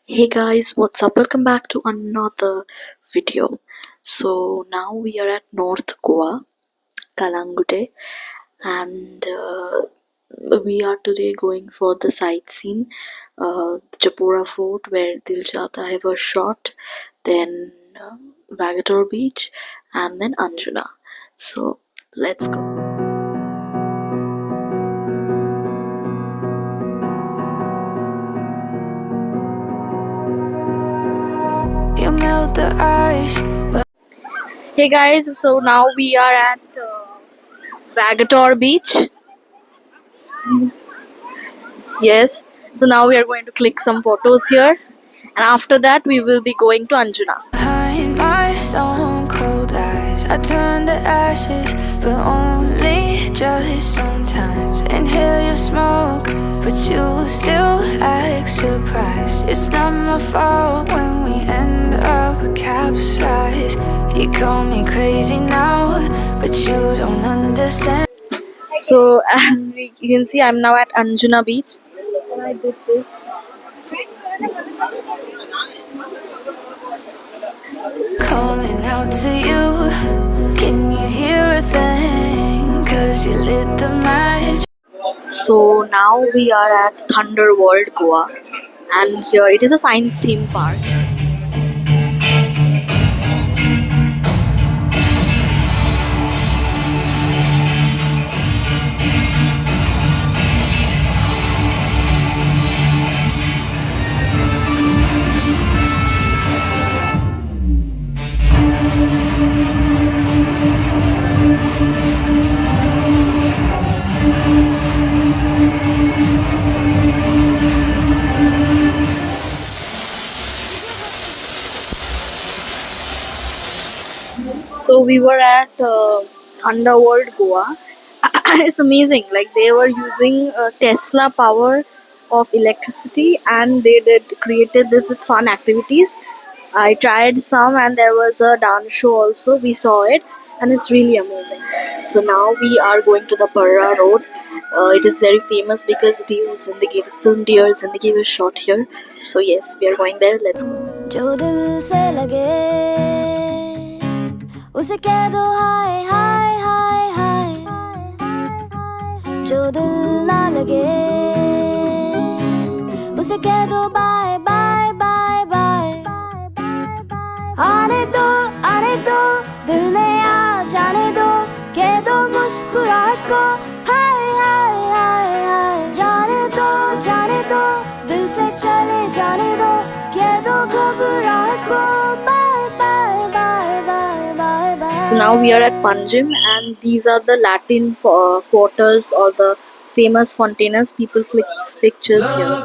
Hey guys, what's up? Welcome back to another video. So now we are at North Goa, Kalangude, and we are today going for the sightseeing, Chapora Fort where Dil Chahta Hai was shot, then Vagator Beach, and then Anjuna. So let's go. You melt the ice. Hey guys, so now we are at Vagator Beach. Yes, so now we are going to click some photos here, and after that we will be going to Anjuna. Behind my stone cold eyes, I turn to ashes, but only just sometimes. Inhale your smoke, but you still act surprised. It's not my fault when we end up capsized. You call me crazy now, but you don't understand. So as you can see, I'm now at Anjuna Beach, and I did this. Calling out to you, can you hear a thing? 'Cause you lit the match. So now we are at Thunder World Goa, and here it is a science theme park. So we were at Underworld Goa. It's amazing. Like they were using Tesla power of electricity, and they did created this with fun activities. I tried some, and there was a dance show also. We saw it, and it's really amazing. So now we are going to the Parra Road. It is very famous because Deer Zindagi, the film Deer Zindagi was shot here. So yes, we are going there. Let's go. जो दिल से लगे उसे कह दो हाय हाय हाय हाय जो दिल ना लगे उसे कह दो बाय बाय बाय बाय आने दो दिल में आ जाने दो कह दो मुस्कुराहट को हाय हाय हाय हाय जाने दो दिल से चले जाने दो कह दो घबराहट को bye bye bye bye bye bye. So now we are at Panjim, and these are the Latin quarters or the famous fontaines. People click pictures here.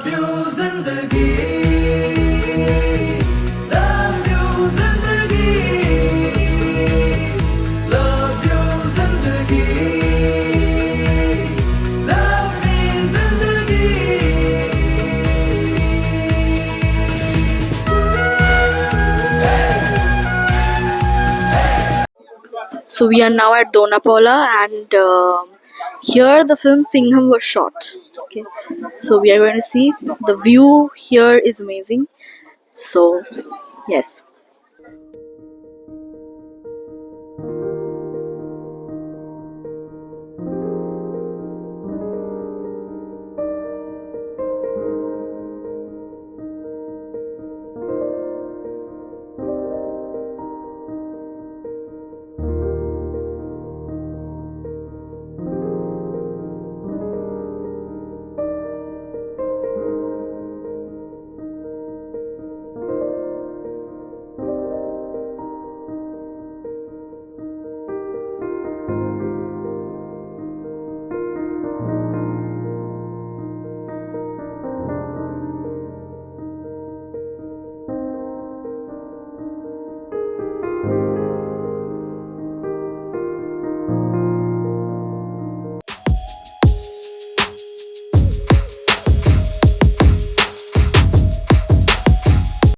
So we are now at Donapola, and here the film Singham was shot. Okay, so we are going to see the view here is amazing. So yes.